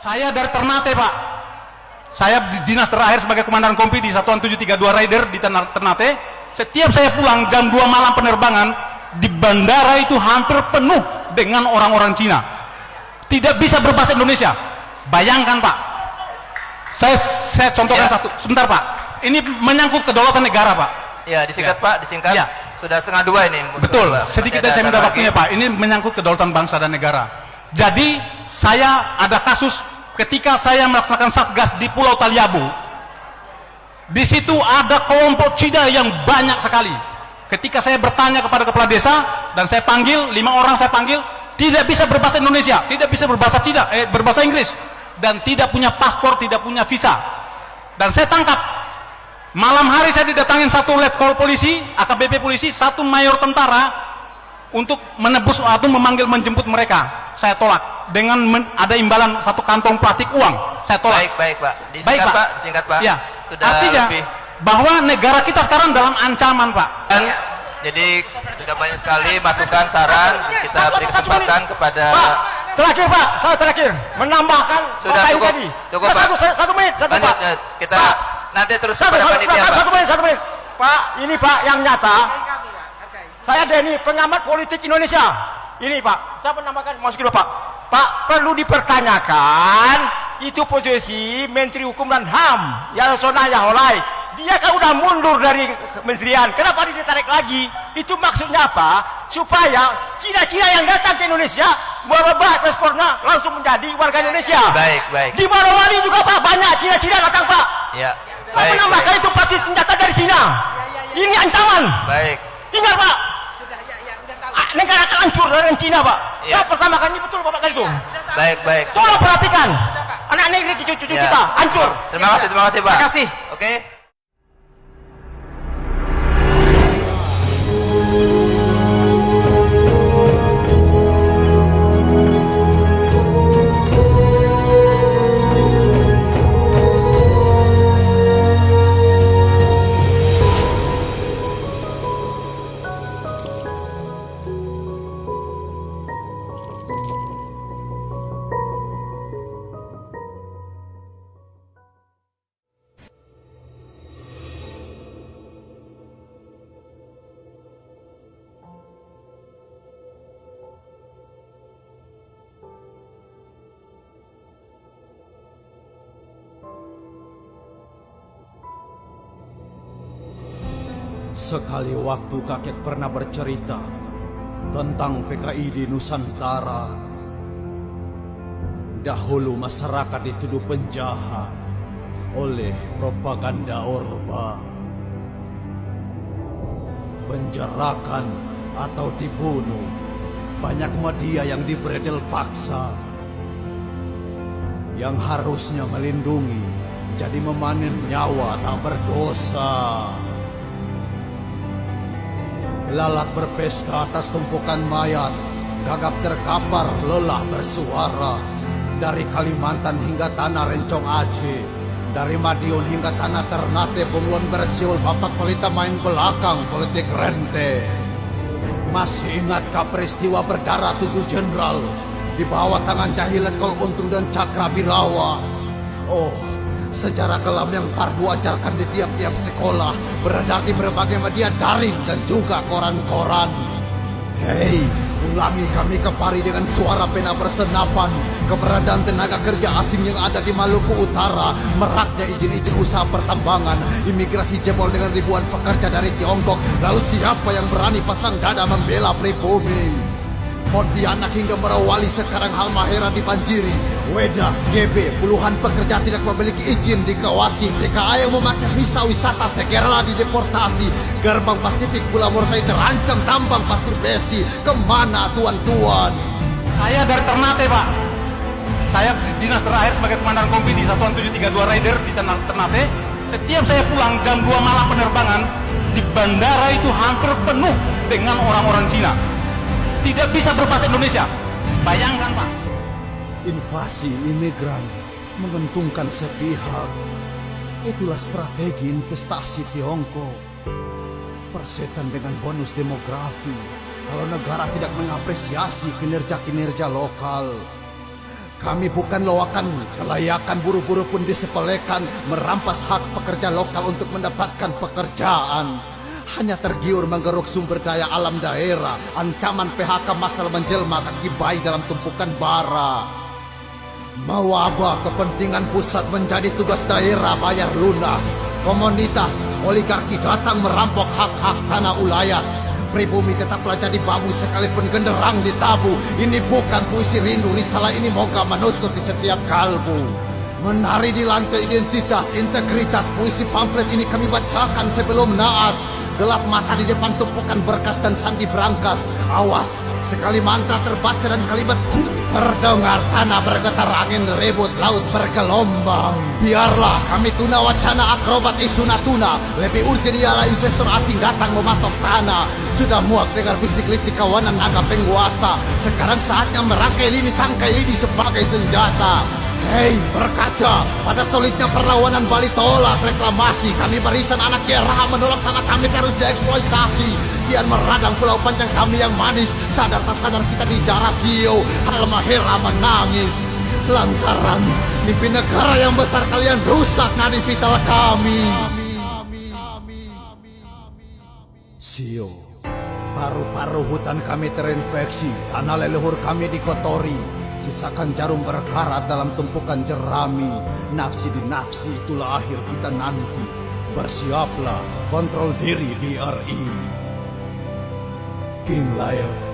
Saya dari Ternate, Pak. Saya di dinas terakhir sebagai komandan kompi di Satuan 732 Rider di Ternate. Setiap saya pulang jam 2 malam penerbangan, di bandara itu hampir penuh dengan orang-orang Cina. Tidak bisa berbahasa Indonesia. Bayangkan, Pak. Saya contohkan satu. Sebentar, Pak. Ini menyangkut kedaulatan negara, Pak. Ya, disingkat, Pak, disingkat. Ya. Sudah setengah 2 ini. Betul. Sedikit saya minta waktunya, Pak. Ini menyangkut kedaulatan bangsa dan negara. Jadi, saya ada kasus ketika saya melaksanakan satgas di Pulau Taliabu. Di situ ada kelompok Cina yang banyak sekali. Ketika saya bertanya kepada kepala desa dan saya panggil 5 orang, saya panggil, tidak bisa berbahasa Indonesia, tidak bisa berbahasa Cina, berbahasa Inggris, dan tidak punya paspor, tidak punya visa. Dan saya tangkap. Malam hari saya didatangin satu letkol polisi, AKBP polisi, satu mayor tentara untuk menebus atau memanggil menjemput mereka. Saya tolak dengan ada imbalan satu kantong plastik uang. Saya tolak. Baik, Pak. Disingkat, Baik, Pak. Pak. Disingkat, Pak. Ya. Sudah Artinya lebih. bahwa negara kita sekarang dalam ancaman, Pak. Jadi sudah banyak sekali masukan, saran. Kita beri kesempatan kepada Pak, terakhir, Pak, saya terakhir menambahkan sudah apa yang cukup, tadi. cukup, Pak. Satu menit, Lanjut, Pak. kita Pak, nanti terus satu kepada panitia, Pak. menit. Pak, ini Pak yang nyata. Saya Denny, pengamat politik Indonesia. Ini Pak, saya menambahkan, masukin Bapak. Pak, perlu dipertanyakan itu posisi Menteri Hukum dan HAM Yasona Yaholai. Dia kan udah mundur dari kementerian, kenapa dia ditarik lagi? Itu maksudnya apa? Supaya Cina-Cina yang datang ke Indonesia merubah paspornya langsung menjadi warga Indonesia. Baik. Di Morowali juga, Pak, banyak Cina-Cina datang, Pak. Ya. Saya menambahkan itu pasti senjata dari Cina. Ini ancaman. Baik. Ingat, Pak, negara akan hancur dari Cina, Pak. Ya. Saya pertama kali betul Bapak kali itu. Baik. Tolong perhatikan. Anak negeri cucu-cucu Ya. kita hancur. Terima kasih, Pak. Terima kasih. Oke. Sekali waktu kakek pernah bercerita tentang PKI di Nusantara. Dahulu masyarakat dituduh penjahat oleh propaganda Orba. Penjarakan atau dibunuh, banyak media yang dibredel paksa. Yang harusnya melindungi jadi memanen nyawa tak berdosa. Lalat berpesta atas tumpukan mayat, gagap terkapar lelah bersuara. Dari Kalimantan hingga tanah Rencong Aceh, dari Madiun hingga tanah Ternate, Bunglon bersiul bapak pelita main belakang politik rente. Masih ingatkah peristiwa berdarah 7 jenderal di bawah tangan Cahilet Kol Untung dan Cakra Birawa? Oh, sejarah kelam yang Fardu ajarkan di tiap-tiap sekolah, beredar di berbagai media daring dan juga koran-koran. Hei, ulangi kami kepari dengan suara pena bersenapan. Keberadaan tenaga kerja asing yang ada di Maluku Utara, meraknya izin-izin usaha pertambangan, imigrasi jebol dengan ribuan pekerja dari Tiongkok. Lalu siapa yang berani pasang dada membela pribumi? Pontianak hingga Merawali sekarang Halmahera dibanjiri. Weda, GB, puluhan pekerja tidak memiliki izin dikawasi. PKA yang memakai visa wisata segera dideportasi. Gerbang Pasifik Pulau Morotai terancam tambang pasir besi. Kemana tuan-tuan? Saya dari Ternate, Pak. Saya di dinas terakhir sebagai komandan kompi di Satuan 732 Rider di Ternate. Setiap saya pulang jam 2 malam penerbangan, di bandara itu hampir penuh dengan orang-orang Cina. Tidak bisa berbahasa Indonesia. Bayangkan, Pak. Invasi imigran menguntungkan sepihak. Itulah strategi investasi Tiongkok. Persetan dengan bonus demografi kalau negara tidak mengapresiasi kinerja-kinerja lokal. Kami bukan loakan, kelayakan buru-buru pun disepelekan, merampas hak pekerja lokal untuk mendapatkan pekerjaan. Hanya tergiur menggeruk sumber daya alam daerah, ancaman PHK masal menjelma kaki bayi dalam tumpukan bara. Mau apa kepentingan pusat menjadi tugas daerah bayar lunas. Komunitas, oligarki datang merampok hak-hak tanah ulayat. Pribumi tetaplah jadi babu sekalipun genderang ditabu. Ini bukan puisi rindu, risalah ini moga menusuk di setiap kalbu. Menari di lantai identitas, integritas, puisi pamflet ini kami bacakan sebelum naas. Gelap mata di depan tumpukan berkas dan sandi berangkas. Awas, sekali mantra terbaca dan kalimat terdengar, tanah bergetar, angin ribut, laut bergelombang. Biarlah kami tuna wacana akrobat isu Natuna. Lebih urgent ialah investor asing datang mematok tanah. Sudah muak dengar bisik licik kawanan naga penguasa. Sekarang saatnya merangkai lini tangkai lidi sebagai senjata. Hei berkaca, pada solidnya perlawanan Bali tolak reklamasi. Kami barisan anak Gera menolak tanah kami harus dieksploitasi. Kian meradang pulau panjang kami yang manis. Sadar tak sadar kita dijarah sio, Halmahera menangis. Lantaran mimpi negara yang besar kalian rusak nadi vital kami. Sio, paru-paru hutan kami terinfeksi, tanah leluhur kami dikotori. Sisakan jarum berkarat dalam tumpukan jerami. Nafsi di nafsi itulah akhir kita nanti. Bersiaplah, kontrol diri DRI. King Life.